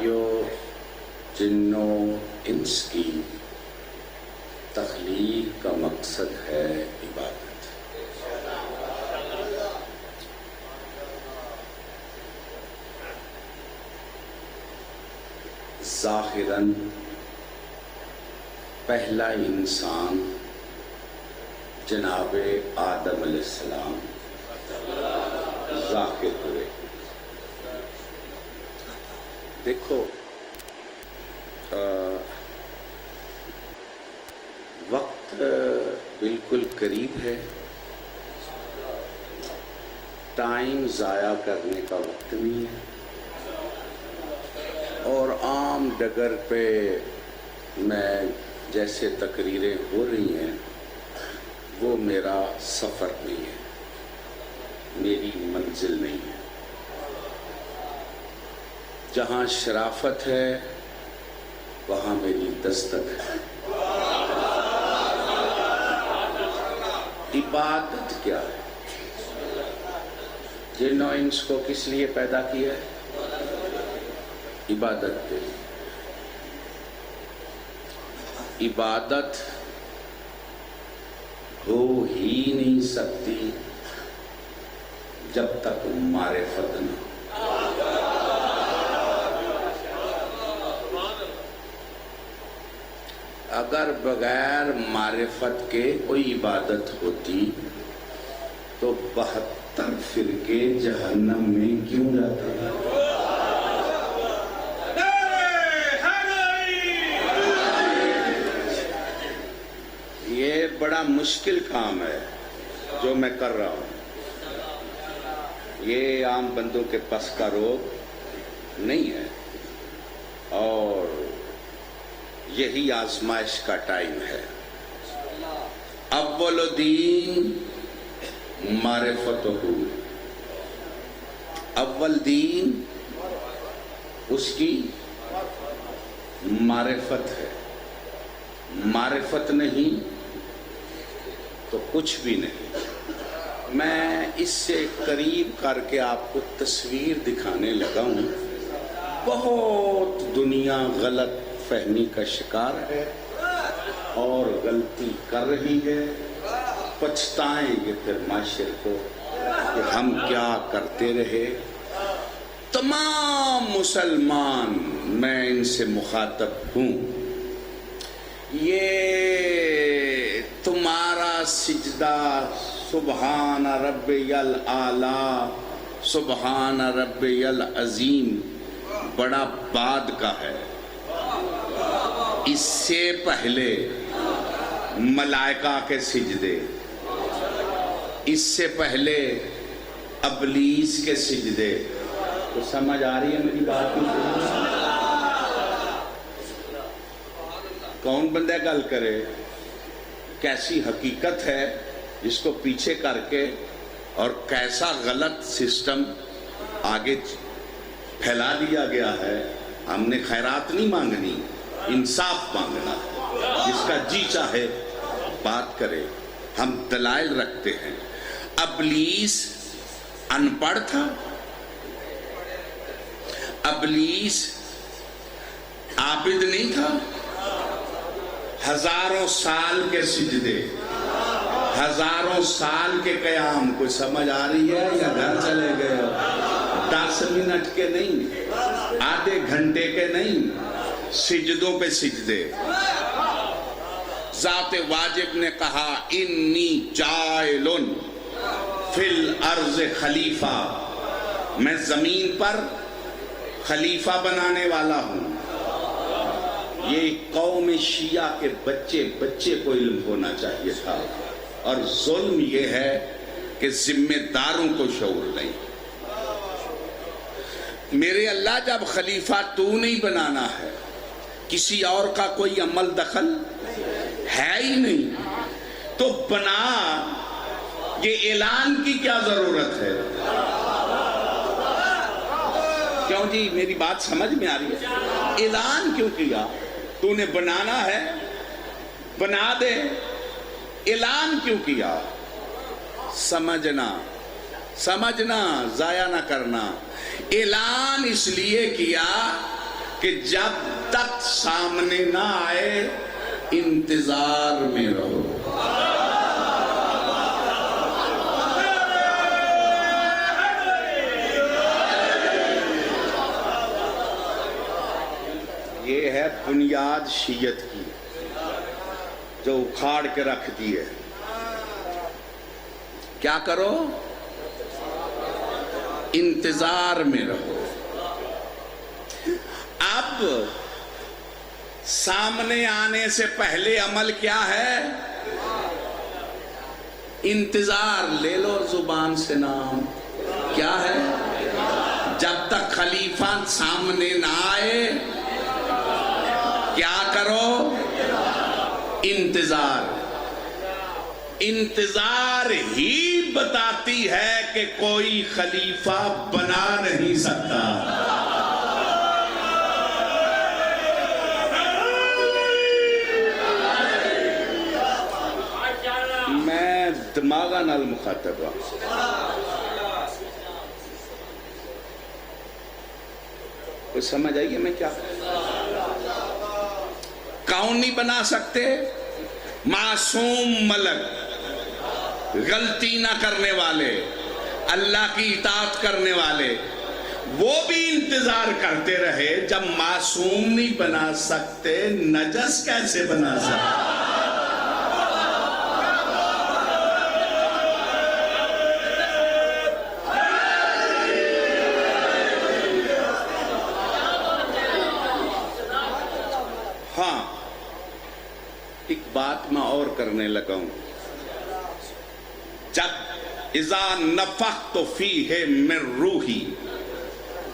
بھائیوں، جنوں انس کی تخلیق کا مقصد ہے عبادت۔ ظاہراً پہلا انسان جناب آدم علیہ السلام ظاہر ہوئے۔ دیکھو وقت بالکل قریب ہے، ٹائم ضائع کرنے کا وقت نہیں ہے، اور عام ڈگر پہ میں جیسے تقریریں ہو رہی ہیں وہ میرا سفر نہیں ہے، میری منزل نہیں ہے۔ جہاں شرافت ہے وہاں میری دستک ہے۔ عبادت کیا ہے؟ جنوں انس کو کس لیے پیدا کیا ہے؟ عبادت کے لیے۔ عبادت ہو ہی نہیں سکتی جب تک معرفت نہ ہو۔ اگر بغیر معرفت کے کوئی عبادت ہوتی تو 72 فرقے جہنم میں کیوں جاتے ہیں؟ یہ بڑا مشکل کام ہے جو میں کر رہا ہوں، یہ عام بندوں کے پس کا روگ نہیں ہے، اور یہی آزمائش کا ٹائم ہے۔ اول دین معرفت ہو، اول دین اس کی معرفت ہے، معرفت نہیں تو کچھ بھی نہیں۔ میں اس سے قریب کر کے آپ کو تصویر دکھانے لگا ہوں۔ بہت دنیا غلط فہمی کا شکار ہے اور غلطی کر رہی ہے، پچھتائیں گے پھر معاشر کو کہ ہم کیا کرتے رہے۔ تمام مسلمان میں ان سے مخاطب ہوں، یہ تمہارا سجدہ سبحان ربی الاعلیٰ سبحان ربی العظیم بڑا بعد کا ہے۔ اس سے پہلے ملائکہ کے سجدے، اس سے پہلے ابلیس کے سجدے۔ تو سمجھ آ رہی ہے میری بات؟ کون بندہ گل کرے؟ کیسی حقیقت ہے جس کو پیچھے کر کے اور کیسا غلط سسٹم آگے پھیلا دیا گیا ہے۔ ہم نے خیرات نہیں مانگنی، انصاف مانگنا۔ جس کا جی چاہے بات کرے، ہم دلائل رکھتے ہیں۔ ابلیس ان پڑھ تھا، ابلیس عابد نہیں تھا۔ ہزاروں سال کے سجدے، ہزاروں سال کے قیام، کوئی سمجھ آ رہی ہے یا گھر چلے گئے ہو؟ 10 منٹ کے نہیں، آدھے گھنٹے کے نہیں، سجدوں پہ سجدے۔ ذات واجب نے کہا انی جاعل فی الارض خلیفہ، میں زمین پر خلیفہ بنانے والا ہوں۔ یہ قوم شیعہ کے بچے کو علم ہونا چاہیے تھا، اور ظلم یہ ہے کہ ذمہ داروں کو شعور نہیں۔ میرے اللہ، جب خلیفہ تو نہیں بنانا ہے، کسی اور کا کوئی عمل دخل ہے ہی نہیں، تو بنا، یہ اعلان کی کیا ضرورت ہے؟ کیوں جی، میری بات سمجھ میں آ رہی ہے؟ اعلان کیوں کیا؟ تو نے بنانا ہے بنا دے، اعلان کیوں کیا؟ سمجھنا، ضائع نہ کرنا۔ اعلان اس لیے کیا کہ جب تک سامنے نہ آئے انتظار میں رہو. یہ ہے بنیاد شیعت کی جو اکھاڑ کے رکھ دی ہے. کیا کرو؟ انتظار میں رہو. اب سامنے آنے سے پہلے عمل کیا ہے؟ انتظار. لے لو زبان سے نام. کیا ہے؟ جب تک خلیفہ سامنے نہ آئے کیا کرو؟ انتظار. انتظار ہی بتاتی ہے کہ کوئی خلیفہ بنا نہیں سکتا. میں دماغا نال مخاطب ہوں. کوئی سمجھ آئیے میں کیا کون نہیں بنا سکتے؟ معصوم ملک، غلطی نہ کرنے والے، اللہ کی اطاعت کرنے والے، وہ بھی انتظار کرتے رہے. جب معصوم نہیں بنا سکتے نجس کیسے بنا سکتے؟ ہاں ایک بات میں اور کرنے لگا ہوں. جب اذا نفخت فیہ من روحی،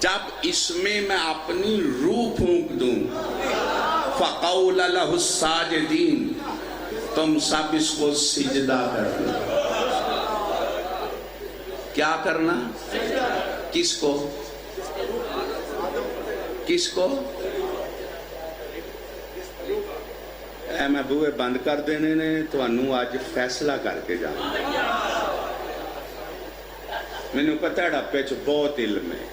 جب اس میں اپنی روح پھونک دوں، فقول لہ الساجدین، تم سب اس کو سجدہ کرنا. کیا کرنا؟ کس کو؟ کس کو؟ اے میں بوئے بند کر دینے نے تو انہوں آج فیصلہ کر کے جانا. میں نے پتہ ڈھپے چھ بہت علم ہے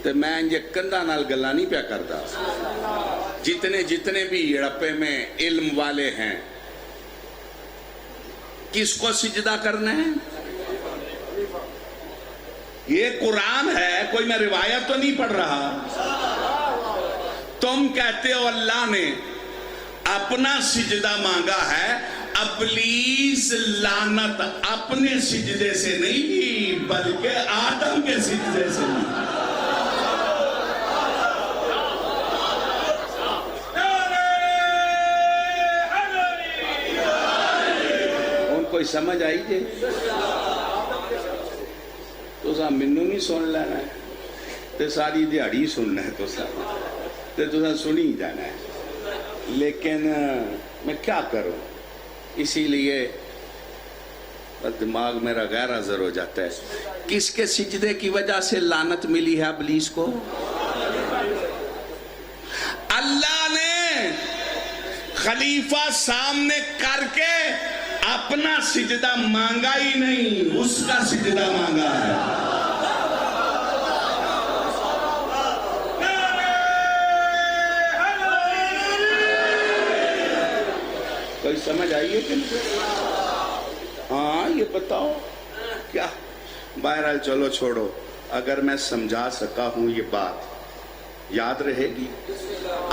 تو میں یہ کندہ نال گلا نہیں پیا کرتا. جتنے بھی ڈھپے میں علم والے ہیں کس کو سجدہ کرنا ہے؟ یہ قرآن ہے، کوئی میں روایت تو نہیں پڑھ رہا. تم کہتے ہو اللہ نے اپنا سجدہ مانگا ہے. ابلیس لعنت اپنے سجدے سے نہیں دی بلکہ آدم کے سجدے سے دی. ان کوئی سمجھ آئی جے تو سا منو نہیں سن لینا ہے تو ساری دیہڑی سننا ہے تو سا سنی جانا ہے. لیکن میں کیا کروں؟ اسی لیے دماغ میرا غیر حاضر ہو جاتا ہے. کس کے سجدے کی وجہ سے لعنت ملی ہے ابلیس کو؟ اللہ نے خلیفہ سامنے کر کے اپنا سجدہ مانگا ہی نہیں، اس کا سجدہ مانگا ہے. کوئی سمجھ آئیے کہ ہاں یہ بتاؤ کیا؟ بہرحال چلو چھوڑو. اگر میں سمجھا سکا ہوں یہ بات یاد رہے گی.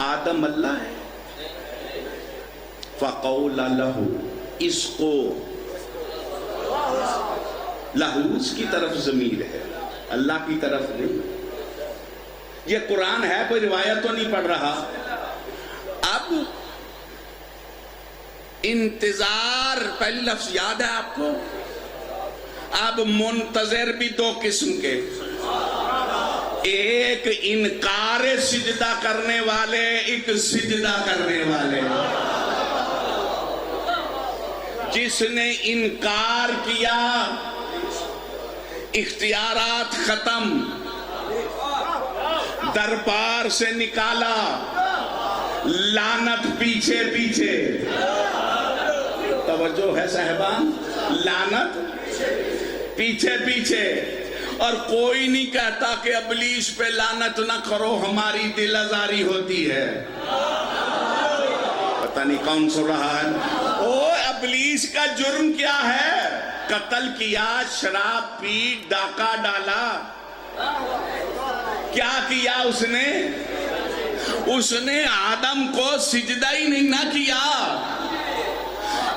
آدم اللہ ہے. فقول لہو، اس کو لہو اس کی طرف ضمیر ہے، اللہ کی طرف نہیں. یہ قرآن ہے، کوئی روایت تو نہیں پڑھ رہا. اب انتظار پہلی لفظ یاد ہے آپ کو؟ اب منتظر بھی دو قسم کے، ایک انکار سجدہ کرنے والے، ایک سجدہ کرنے والے. جس نے انکار کیا اختیارات ختم، دربار سے نکالا، لعنت پیچھے پیچھے. توجہ ہے صاحبان، لعنت پیچھے پیچھے. اور کوئی نہیں کہتا کہ ابلیس پہ لعنت نہ کرو، ہماری دل آزاری ہوتی ہے۔ پتہ نہیں کون سن رہا ہے؟ او ابلیس کا جرم کیا ہے؟ قتل کیا، شراب پی، ڈاکہ ڈالا، کیا کیا اس نے؟ اس نے آدم کو سجدہ ہی نہیں نہ کیا۔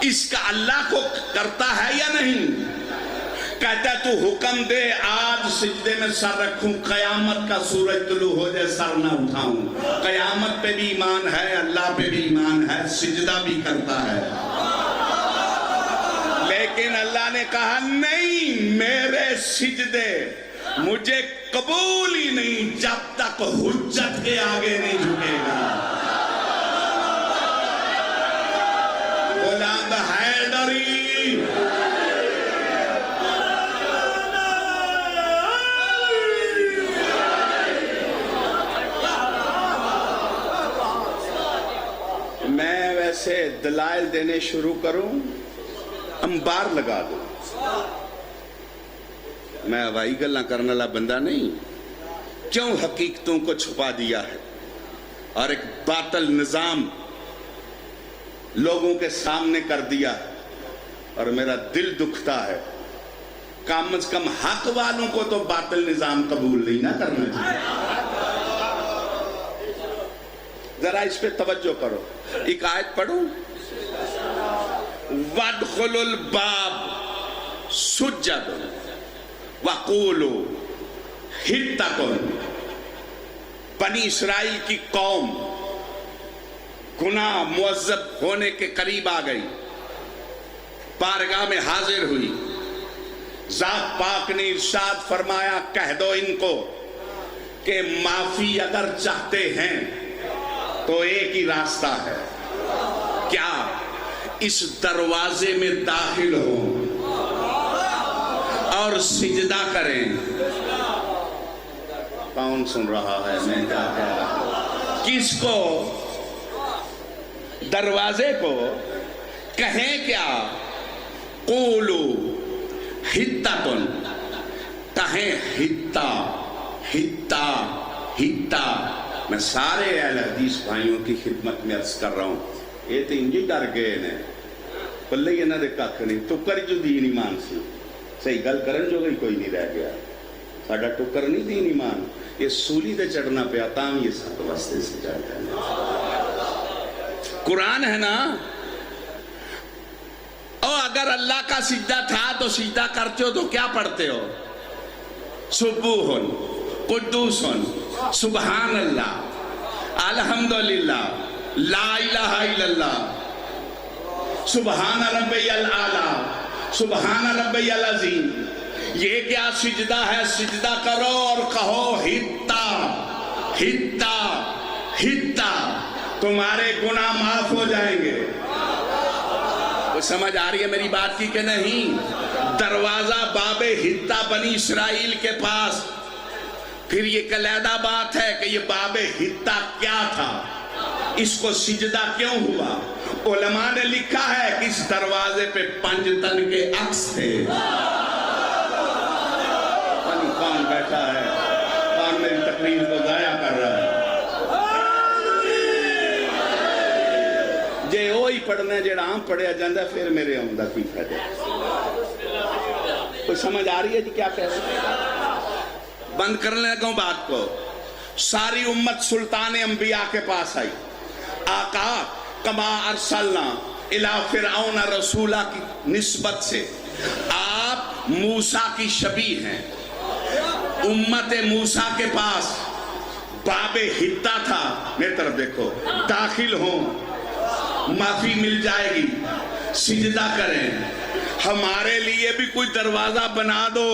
اس کا اللہ کو کرتا ہے یا نہیں؟ کہتا ہے تو حکم دے آج سجدے میں سر رکھوں، قیامت کا سورج طلوع ہو جائے سر نہ اٹھاؤں۔ قیامت پہ بھی ایمان ہے، اللہ پہ بھی ایمان ہے، سجدہ بھی کرتا ہے۔ لیکن اللہ نے کہا نہیں، میرے سجدے مجھے قبول ہی نہیں جب تک حجت کے آگے نہیں جھکے گا۔ غلام حیدری، میں ویسے دلائل دینے شروع کروں، انبار لگا دوں۔ میں ہوائی گلاں کرنے والا بندہ نہیں۔ کیوں حقیقتوں کو چھپا دیا ہے اور ایک باطل نظام لوگوں کے سامنے کر دیا ہے، اور میرا دل دکھتا ہے۔ کم از کم حق والوں کو تو باطل نظام قبول نہیں نہ کرنا چاہیے۔ ذرا اس پہ توجہ کرو، ایک آیت پڑھوں، وَادْخُلُوا الْبَابَ سُجَّدًا وَقُولُوا حِطَّةٌ۔ بنی اسرائیل کی قوم گناہ معذب ہونے کے قریب آ گئی، بارگاہ میں حاضر ہوئی۔ ذات پاک نے ارشاد فرمایا کہہ دو ان کو کہ معافی اگر چاہتے ہیں تو ایک ہی راستہ ہے، کیا؟ اس دروازے میں داخل ہوں اور سجدہ کریں۔ کون سن رہا ہے میں کیا کہہ رہا ہوں؟ کس کو؟ دروازے کو کہیں کیا؟ قولو حطۃ، کہیں حطہ، حطہ، حطہ۔ میں سارے اہل حدیث بھائیوں کی خدمت میں عرض کر رہا ہوں، یہ تو انجی ڈر گئے نے پلے یہ نہ دے کھ نہیں، ٹکر جو دین ایمان سی صحیح گل کرن جو کوئی نہیں رہ گیا۔ ساڈا ٹکر نہیں دین ایمان، یہ سولی دے چڑھنا پیا تاں یہ سب واسطے سے جاتا ہے۔ قرآن ہے نا۔ اور اگر اللہ کا سجدہ تھا تو سجدہ کرتے ہو تو کیا پڑھتے ہو؟ سبوح قدوس سبحان اللہ الحمدللہ لا الہ الا اللہ سبحان ربی الاعلی سبحان ربی العظیم۔ یہ کیا سجدہ ہے؟ سجدہ کرو اور کہو حطہ حطہ حطہ، تمہارے گناہ معاف ہو جائیں گے۔ وہ سمجھ آ رہی ہے میری بات کی کہ نہیں؟ دروازہ باب حطہ بنی اسرائیل کے پاس۔ پھر یہ علیحدہ بات ہے کہ یہ باب حطہ کیا تھا، اس کو سجدہ کیوں ہوا؟ علماء نے لکھا ہے کہ اس دروازے پہ 5 تن کے عکس تھے۔ کون بیٹھا ہے؟ کون میری تقریر کو ضائع کر رہا ہے؟ جے وہی پڑھنا جڑا عام پڑھیا جاندہ پھر میرے آمدہ کی فائدہ۔ کوئی سمجھ آ رہی ہے جی کیا کہہ رہے ہیں؟ بند کرنے لگا ہوں بات کو۔ ساری امت سلطان انبیاء کے پاس آئی، آقا کما ارسلنا الی فرعون رسولہ کی نسبت سے آپ موسیٰ کی شبیہ ہیں۔ امت موسیٰ کے پاس باب حطہ تھا، میری طرف دیکھو، داخل ہوں معافی مل جائے گی، سجدہ کریں۔ ہمارے لیے بھی کوئی دروازہ بنا دو۔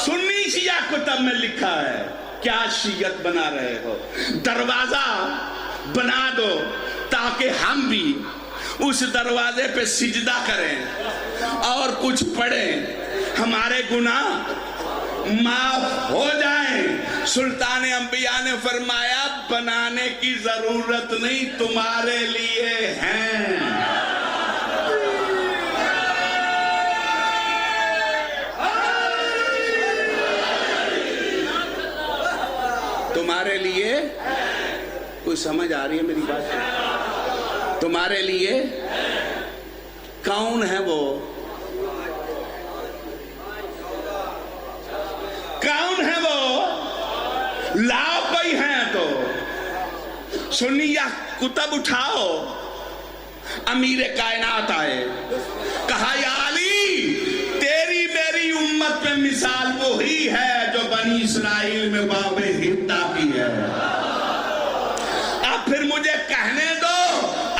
سنی شیعہ کتب میں لکھا ہے، کیا شیعت بنا رہے ہو؟ دروازہ بنا دو تاکہ ہم بھی اس دروازے پہ سجدہ کریں اور کچھ پڑھیں، ہمارے گناہ معاف ہو جائیں۔ سلطان انبیاء نے فرمایا بنانے کی ضرورت نہیں، تمہارے لیے ہیں۔ تمہارے لیے کوئی سمجھ آ رہی ہے میری بات؟ تمہارے لیے کون ہے وہ؟ کون ہے وہ؟ لاؤ کوئی ہیں تو سنی یا کتب اٹھاؤ. امیر کائنات آئے, کہا یا علی تیری میری امت میں مثال وہی ہے جو بنی اسرائیل میں باب ہتا کی ہے. اب پھر مجھے کہنے دو,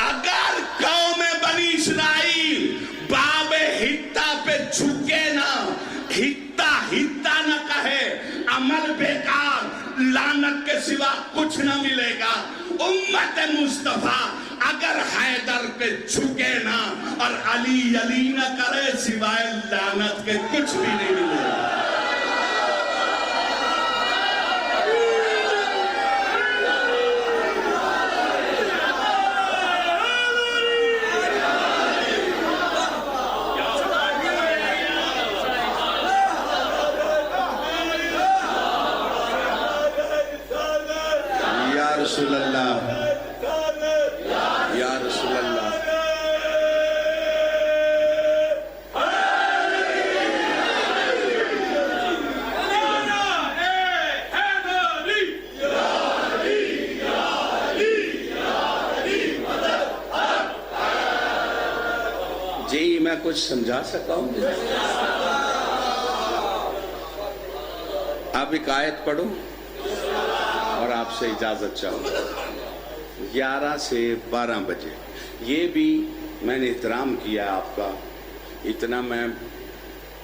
اگر قوم بنی اسرائیل باب ہتا پہ جھکے نا, ہتا نہ کہے, عمل بیکار, لعنت کے سوا کچھ نہ ملے گا. امت مصطفیٰ اگر حیدر پہ جھکے نا اور علی علی نہ کرے, سوائے لعنت کے کچھ بھی نہیں ملے گا. رسول اللہ, یا رسول اللہ. جی میں کچھ سمجھا سکتا ہوں؟ آپ ایک آیت پڑھو اور آپ سے اجازت چاہوں. 11 سے 12 بجے, یہ بھی میں نے احترام کیا آپ کا, اتنا میں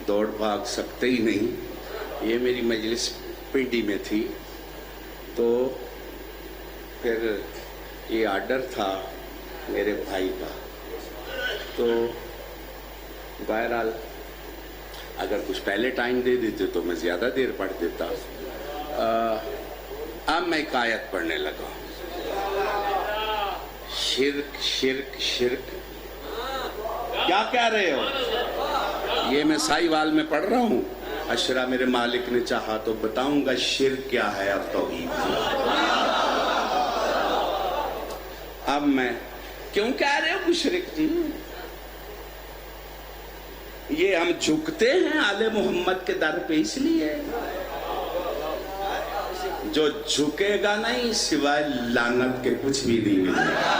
دوڑ بھاگ سکتے ہی نہیں. یہ میری مجلس پنڈی میں تھی, تو پھر یہ آرڈر تھا میرے بھائی کا, تو بہرحال اگر کچھ پہلے ٹائم دے دیتے تو میں زیادہ دیر پڑھ دیتا. اب میں ایک آیت پڑھنے لگا. شرک شرک شرک, کیا کہہ رہے ہو؟ یہ میں سائی وال میں پڑھ رہا ہوں. اشرا میرے مالک نے چاہا تو بتاؤں گا شرک کیا ہے اور توحید. اب میں کیوں کہہ رہے ہو مشرک جی؟ یہ ہم جھکتے ہیں آل محمد کے در پہ اس لیے. جو جھکے گا نہیں سوائے لعنت کے کچھ بھی نہیں ملے گا.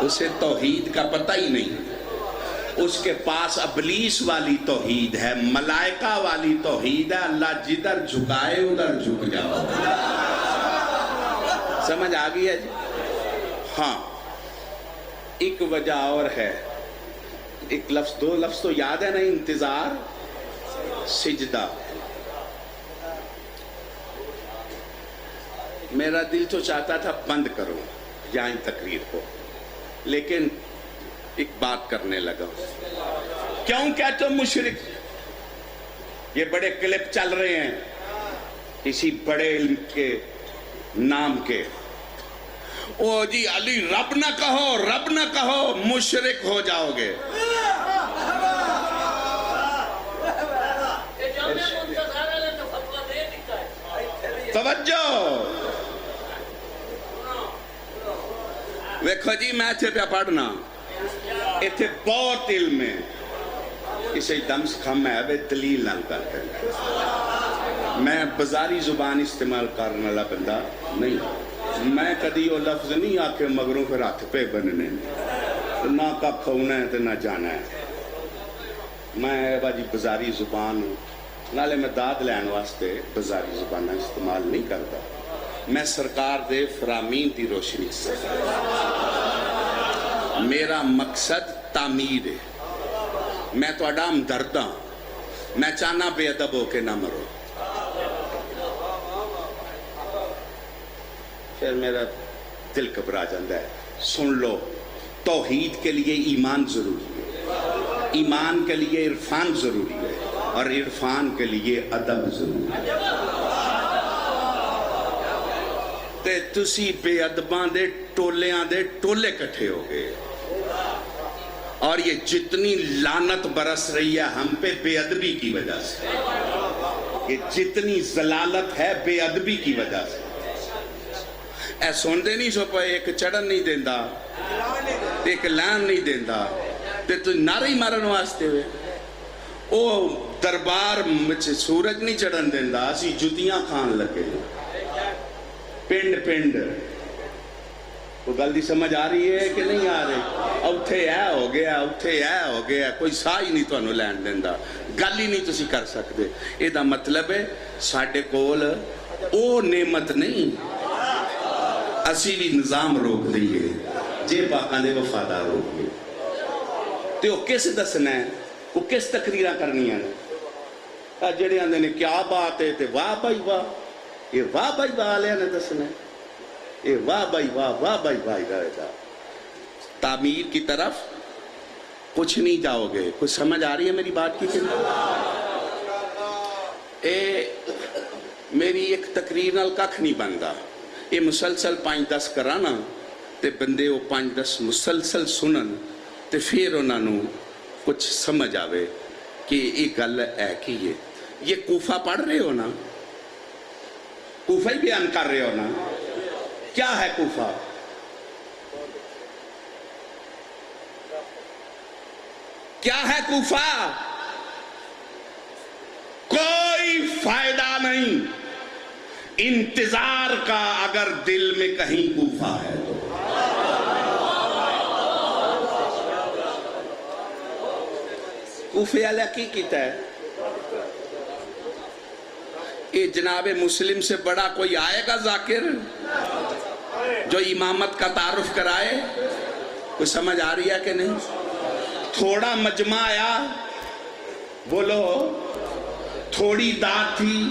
اسے توحید کا پتہ ہی نہیں. اس کے پاس ابلیس والی توحید ہے, ملائکہ والی توحید ہے. اللہ جدھر جھکائے ادھر جھک جاؤ. سمجھ آ گئی ہے جی؟ ہاں, ایک وجہ اور ہے. ایک لفظ, 2 لفظ تو یاد ہے نا, انتظار, سجدہ. میرا دل تو چاہتا تھا بند کروں یہاں تقریر کو, لیکن ایک بات کرنے لگا. کیوں کہتے ہو مشرک؟ یہ بڑے کلپ چل رہے ہیں اسی بڑے علم کے نام کے. او جی علی رب نہ کہو, رب نہ کہو, مشرک ہو جاؤ گے. توجہ ویکھو جی, میں اتھے پہ پڑھنا, اتھے بہت علم ہے. اسے دم سکھم ہے بے دلیل نہ کرتے. میں بازاری زبان استعمال کرنے والا بندہ نہیں. میں کدی وہ لفظ نہیں آکے مگروں پھر ہاتھ پہ بننے, نہ کپ ہونا ہے تو نہ جانا ہے. میں باجی بازاری زبان ہوں, نالے میں داد لین واسطے بازاری زبانہ استعمال نہیں کرتا. میں سرکار دے فرامین دی روشنی سے, میرا مقصد تعمیر ہے. میں تو اڈام دردہ, میں چاہنا بے ادب ہو کے نہ مرو. پھر میرا دل گھبرا جاتا ہے. سن لو, توحید کے لیے ایمان ضروری ہے, ایمان کے لیے عرفان ضروری ہے, اور عرفان کے لیے ادب ضروری ہے. تے تسی بے ادباں دے ٹولیاں دے ٹولے کٹھے ہو گئے, اور یہ جتنی لعنت برس رہی ہے ہم پہ بے ادبی کی وجہ سے. یہ جتنی ضلالت ہے بے ادبی کی وجہ سے. اے سوندے نہیں سو پے ایک چڑھن نہیں دیندا ایک لان نہیں دیندا تے تو نعرے مارن واسطے ہوئے. او دربار وچ سورج نہیں چڑھن دیندا اسی جتیاں کھان لگے پنڈ پنڈ. وہ گل دی سمجھ آ رہی ہے کہ نہیں آ رہی؟ اوتھے اے ہو گیا اوتھے اے ہو گیا کوئی ساہ ہی نہیں تانوں لین دیندا گل ہی نہیں تسی کر سکتے. اے دا مطلب ہے ساڈے کول او نعمت نہیں اسی بھی نظام روک دئیے جے پاکاں دے وفادار ہو گئے. تے او کس دسنا ہے وہ کس تقریرہ کرنی ہے جڑے آندے نے کیا بات ہے تے واہ بھائی واہ یہ واہ بھائی واہ والے نے دسنا ہے یہ واہ بھائی واہ بھائی واہ. تعمیر کی طرف کچھ نہیں جاؤ گے. کچھ سمجھ آ رہی ہے میری بات کی؟ اے میری ایک تقریر نال ککھ نہیں بندا. یہ مسلسل 5-10 کرانا تے بندے وہ 5-10 مسلسل سنن تے پھر انہاں نوں کچھ سمجھ آوے کہ یہ گل ہے کی ہے. یہ کوفہ پڑھ رہے ہو نا کوفہ ہی بیان کر رہے ہو نا. کیا ہے کوفہ؟ کیا ہے کوفہ؟ کوئی فائدہ نہیں انتظار کا اگر دل میں کہیں کوفہ ہے تو. کوفے والا کی کیتا ہے؟ یہ جناب مسلم سے بڑا کوئی آئے گا ذاکر جو امامت کا تعارف کرائے؟ کوئی سمجھ آ رہی ہے کہ نہیں؟ تھوڑا مجمع آیا بولو تھوڑی داد تھی.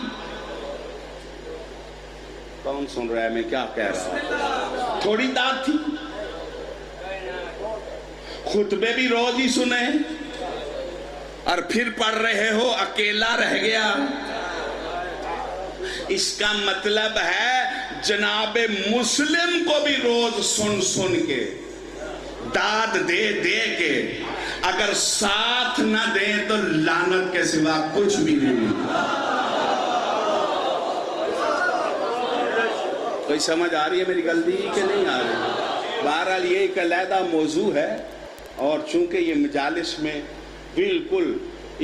کون سن رہا ہے میں کیا کہہ رہا ہوں؟ تھوڑی داد تھی. خطبے بھی روز ہی سنے اور پھر پڑھ رہے ہو اکیلا رہ گیا. اس کا مطلب ہے جناب مسلم کو بھی روز سن سن کے داد دے دے کے اگر ساتھ نہ دیں تو لعنت کے سوا کچھ بھی نہیں. کوئی سمجھ آ رہی ہے میری غلطی کہ نہیں آ رہی؟ بہرحال یہ ایک علیحدہ موضوع ہے اور چونکہ یہ مجالس میں بالکل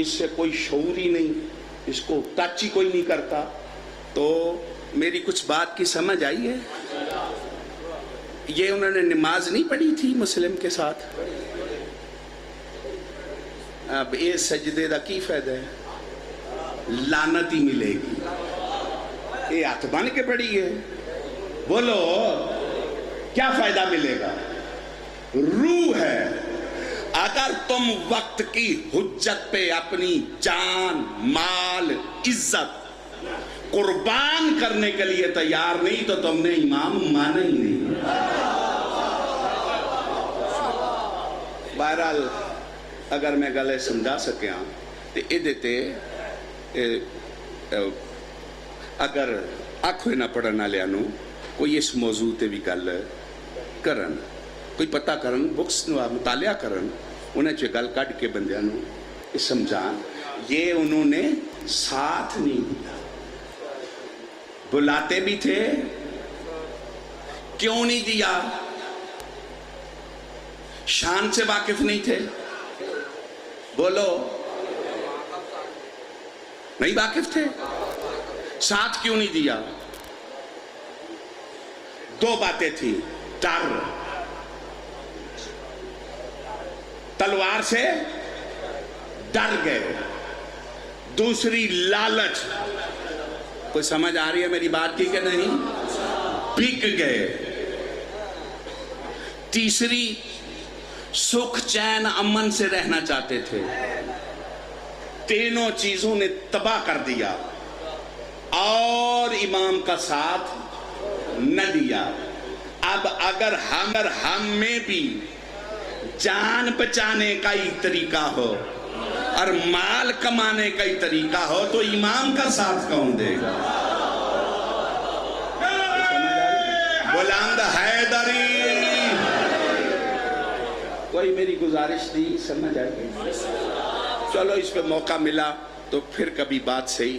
اس سے کوئی شعور ہی نہیں اس کو ٹچ ہی کوئی نہیں کرتا تو میری کچھ بات کی سمجھ آئی ہے. یہ انہوں نے نماز نہیں پڑھی تھی مسلم کے ساتھ. اب یہ سجدے دا کی فائدہ ہے؟ لعنت ہی ملے گی. یہ ہاتھ بن کے پڑھی ہے بولو کیا فائدہ ملے گا؟ روح ہے. اگر تم وقت کی حجت پہ اپنی جان مال عزت قربان کرنے کے لیے تیار نہیں تو تم نے امام مانا ہی نہیں. بہرحال اگر میں گلے سمجھا سکیا تو یہ دیتے اگر آنکھوں نہ پڑھنا لیا نو کوئی اس موضوع تے بھی گل کرن کوئی پتہ کرن بکس مطالعہ کرن انہیں چے گل کٹ کے بندیاں نو سمجھان. یہ انہوں نے ساتھ نہیں دیا. بلاتے بھی تھے کیوں نہیں دیا؟ شان سے واقف نہیں تھے؟ بولو نہیں واقف تھے؟ ساتھ کیوں نہیں دیا؟ دو باتیں تھی. ڈر تلوار سے ڈر گئے. دوسری لالچ. کوئی سمجھ آ رہی ہے میری بات کی کہ نہیں؟ بک گئے. تیسری سکھ چین امن سے رہنا چاہتے تھے. تینوں چیزوں نے تباہ کر دیا اور امام کا ساتھ نہ دیا. اب اگر ہم میں بھی جان بچانے کا ہی طریقہ ہو اور مال کمانے کا ہی طریقہ ہو تو امام کا ساتھ کون دے گا؟ بلند حیدری. کوئی میری گزارش دی سمجھ آئے گی؟ چلو اس پہ موقع ملا تو پھر کبھی بات صحیح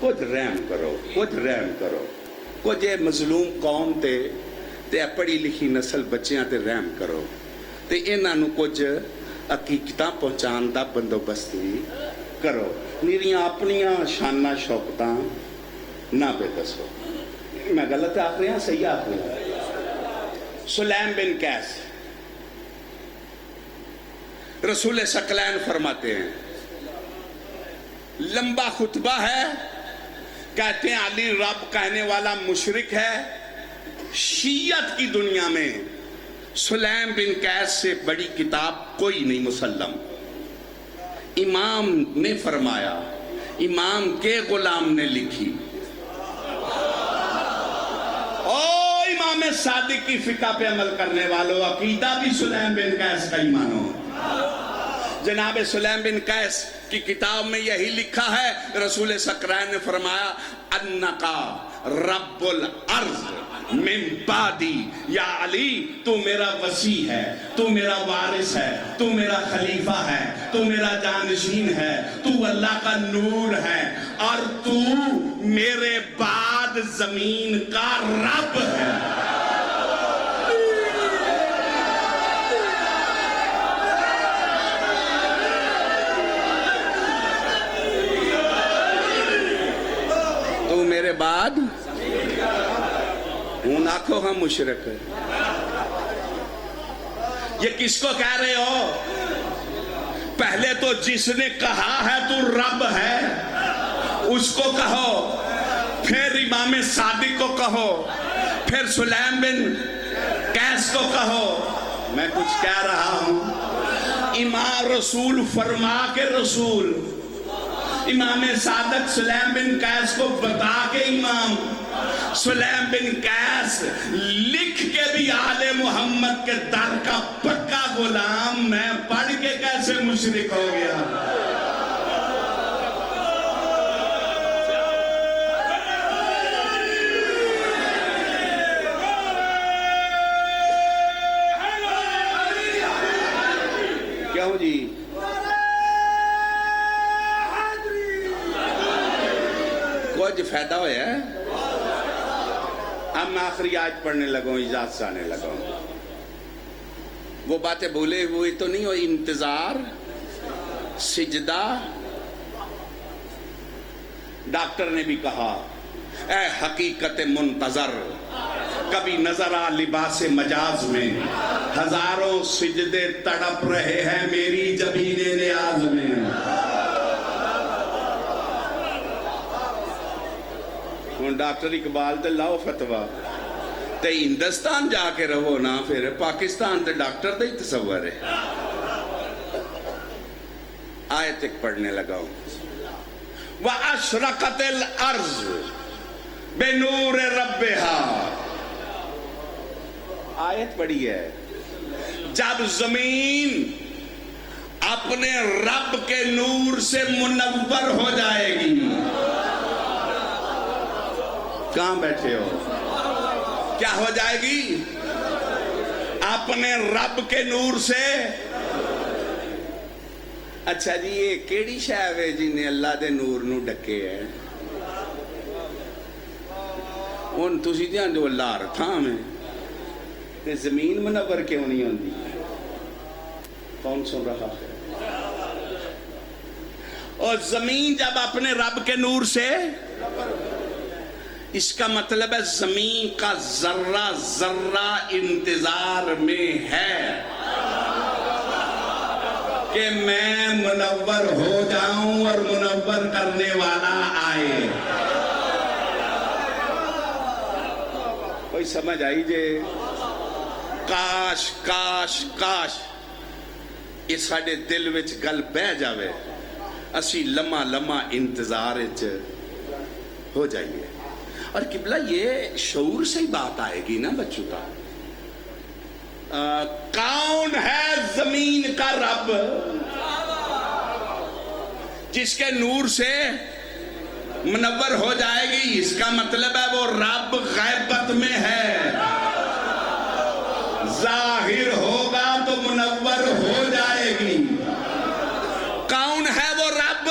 کچھ رحم کرو، کچھ رحم کرو، کچھ یہ مظلوم قوم تے پڑھی لکھی نسل بچیاں تے رحم کرو تے انہاں نوں کچھ حقیقتاں پہنچان دا بندوبست بھی کرو، میریاں اپنیاں شاناں شوقتاں نہ پہ دسو۔ میں غلط آخ رہا ہوں صحیح آخ رہا ہوں؟ سلیم بن قیس رسول ثقلین فرماتے ہیں، لمبا خطبہ ہے، کہتے ہیں علی رب کہنے والا مشرک ہے، شیعت کی دنیا میں سلیم بن قیس سے بڑی کتاب کوئی نہیں مسلم۔ امام نے فرمایا، امام کے غلام نے لکھی، او امام صادق کی فقہ پہ عمل کرنے والوں، عقیدہ بھی سلیم بن قیس کا ہی مانو۔ جناب سلیم بن قیس کی کتاب میں یہی لکھا ہے، رسول ثقلین نے فرمایا انکا رب الارض من بعدی، یا علی تو میرا وسیع ہے، تو میرا وارث ہے، تو میرا خلیفہ ہے، تو میرا جانشین ہے، تو اللہ کا نور ہے، اور تو میرے بعد زمین کا رب ہے۔ تو میرے بعد ہوں آنکھوں ہم مشرک ہے۔ یہ کس کو کہہ رہے ہو؟ پہلے تو جس نے کہا ہے تو رب ہے اس کو کہو، پھر امام صادق کو کہو، پھر سلیم بن قیس کو کہو۔ میں کچھ کہہ رہا ہوں، امام رسول فرما کے رسول، امام صادق سلیم بن قیس کو بتا کے امام، سلیم بن قیس لکھ کے بھی آل محمد کے در کا پکا غلام، میں پڑھ کے کیسے مشرک ہو گیا؟ کیوں جی؟ کچھ فائدہ ہویا ہے؟ اب میں آخری آیت پڑھنے لگا ہوں، اجازت سے آنے لگا ہوں۔ وہ باتیں بھولے ہوئی تو نہیں ہو، انتظار، سجدہ۔ ڈاکٹر نے بھی کہا، اے حقیقت منتظر، کبھی نظر آ لباس مجاز میں، ہزاروں سجدے تڑپ رہے ہیں میری جبین نیاز میں۔ ڈاکٹر اقبال تے لاؤ فتوہ تے ہندوستان جا کے رہو نا، پھر پاکستان تے ڈاکٹر تے ہی تصور ہے۔ آیت ایک پڑھنے لگا ہوں، وَأَشْرَقَتِ الْأَرْضُ بِنُورِ رَبِّهَا۔ آیت پڑھی ہے، جب زمین اپنے رب کے نور سے منور ہو جائے گی۔ کہاں بیٹھے ہو؟ کیا ہو جائے گی؟ اپنے رب کے نور سے۔ اچھا جی، یہ کیڑی شے ہے جی نے اللہ دے نور نو ڈکے ہے؟ ان تسی دیاں جو اللہ رتھاں میں تے زمین منور کیوں نہیں ہوندی؟ کون سن رہا ہے؟ اور زمین جب اپنے رب کے نور سے، اس کا مطلب ہے زمین کا ذرہ ذرہ انتظار میں ہے کہ میں منور ہو جاؤں اور منور کرنے والا آئے۔ کوئی سمجھ آئی جے؟ کاش کاش کاش یہ ساڑے دل وچ گل بہ جاوے، اسی لمحہ لمحہ انتظار وچ ہو جائیے۔ اور قبلہ یہ شعور سے ہی بات آئے گی نا بچوں کا۔ کون ہے زمین کا رب جس کے نور سے منور ہو جائے گی؟ اس کا مطلب ہے وہ رب غیبت میں ہے، ظاہر ہوگا تو منور ہو جائے گی۔ کون ہے وہ رب؟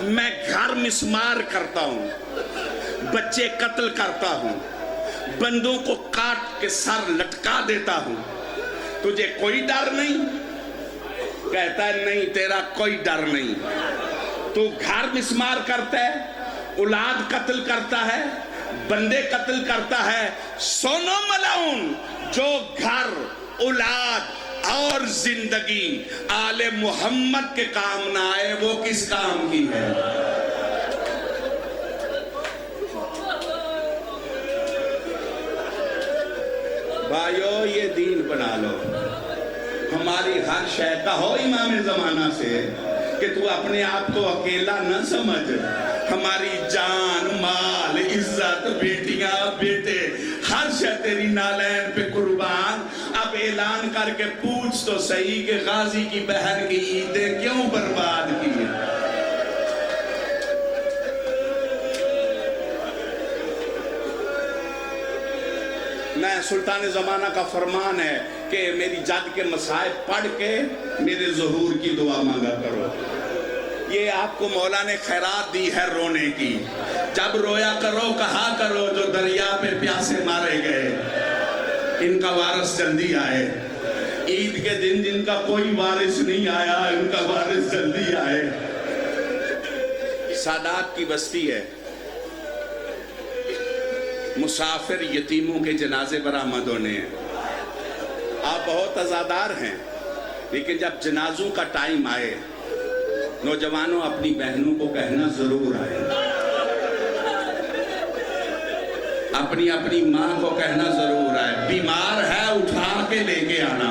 میں گھر مسمار کرتا ہوں، بچے قتل کرتا ہوں، بندوں کو کاٹ کے سر لٹکا دیتا ہوں، تجھے کوئی ڈر نہیں؟ کہتا ہے نہیں، تیرا کوئی ڈر نہیں۔ تو گھر مسمار کرتا ہے، اولاد قتل کرتا ہے، بندے قتل کرتا ہے۔ سونو ملعون، جو گھر، اولاد اور زندگی آل محمد کے کام نہ آئے وہ کس کام کی ہے؟ بھائیو، یہ دین بنا لو، ہماری ہر شے کا ہو امام زمانہ سے کہ تو اپنے آپ کو اکیلا نہ سمجھ، ہماری جان، مال، عزت، بیٹیاں، بیٹے، ہر شے تیری نالین پہ قربان۔ اب اعلان کر کے پوچھ تو صحیح کہ غازی کی بہن کی عیدیں کیوں برباد کی ہیں؟ میں سلطان زمانہ کا فرمان ہے کہ میری جد کے مصائب پڑھ کے میرے ظہور کی دعا مانگا کرو۔ یہ آپ کو مولا نے خیرات دی ہے رونے کی۔ جب رویا کرو کہا کرو جو دریا پہ پیاسے مارے گئے ان کا وارث جلدی آئے۔ عید کے دن جن کا کوئی وارث نہیں آیا ان کا وارث جلدی آئے۔ سادات کی بستی ہے، مسافر یتیموں کے جنازے برآمد ہونے ہیں۔ آپ بہت عزادار ہیں، لیکن جب جنازوں کا ٹائم آئے نوجوانوں اپنی بہنوں کو کہنا ضرور آئے، اپنی اپنی ماں کو کہنا ضرور آئے، بیمار ہے اٹھا کے لے کے آنا،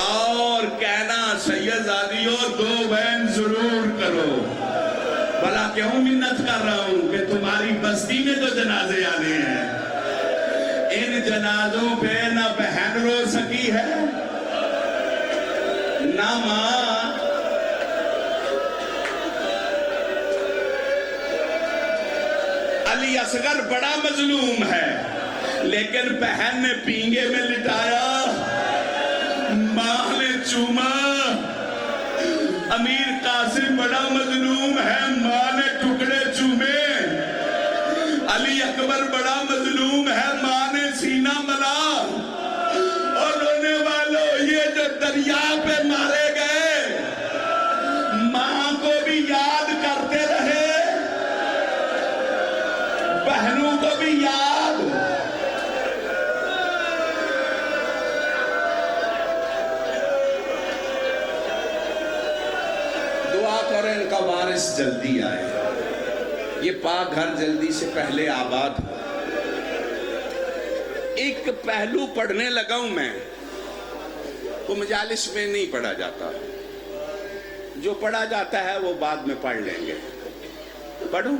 اور کہنا سیدزادیوں 2 بہن ضرور کرو۔ بھلا کیوں منت کر رہا ہوں کہ تمہاری بستی میں تو جنازے آنے ہیں، ان جنازوں پہ نہ بہن رو سکی ہے نہ ماں۔ علی اصغر بڑا مظلوم ہے، لیکن بہن نے پینگے میں لٹایا، ماں نے چوما۔ امیر قاسم بڑا مظلوم ہے، ماں نے ٹکڑے چومے۔ علی اکبر بڑا مظلوم ہے، ماں نے سینہ ملا۔ اور رونے والوں، یہ جو دریا پہ مارے گئے ماں کو بھی یاد کرتے رہے، بہنوں کو بھی یاد۔ دعا کریں ان کا وارث جلدی آئے، یہ پاک گھر جلدی سے پہلے آباد ہو۔ ایک پہلو پڑھنے لگا ہوں میں، وہ مجالس میں نہیں پڑھا جاتا، جو پڑھا جاتا ہے وہ بعد میں پڑھ لیں گے۔ پڑھوں؟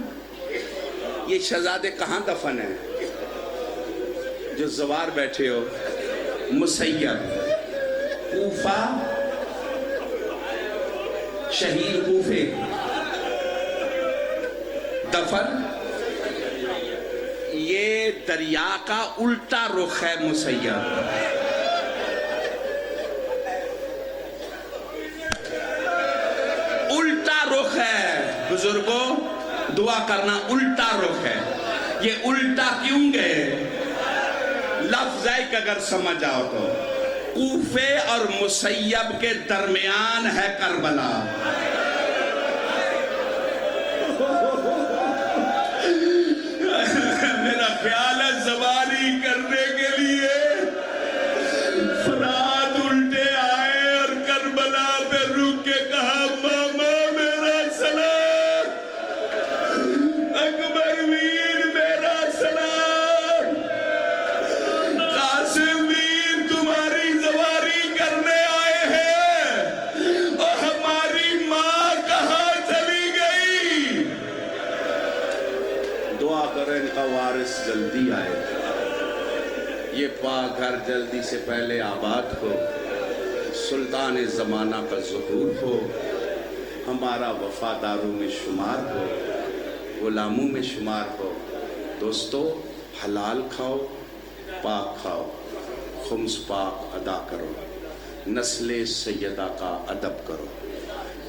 یہ شہزادے کہاں دفن ہیں جو زوار بیٹھے ہو؟ مسیب، کوفہ، شہیر کوفے، دفن۔ یہ دریا کا الٹا رخ ہے مسیب۔ الٹا رخ ہے بزرگوں، دعا کرنا الٹا رخ ہے۔ یہ الٹا کیوں گئے؟ لفظ ہے کہ اگر سمجھ آؤ تو کوفے اور مسیب کے درمیان ہے کربلا۔ میرا خیال ہے سواری کرنے کے لیے فرات الٹے آئے اور کربلا پہ رک کے کہا ماما میرا سلام، اکبر ویر میرا سلام، قاسم ویر تمہاری زواری کرنے آئے ہیں، اور ہماری ماں کہاں چلی گئی؟ دعا کریں ان کا وارث جلدی آئے، یہ پاک گھر جلدی سے پہلے آباد ہو، سلطان زمانہ کا ظہور ہو، ہمارا وفاداروں میں شمار ہو، غلاموں میں شمار ہو۔ دوستو، حلال کھاؤ، پاک کھاؤ، خمس پاک ادا کرو، نسل سیدہ کا ادب کرو۔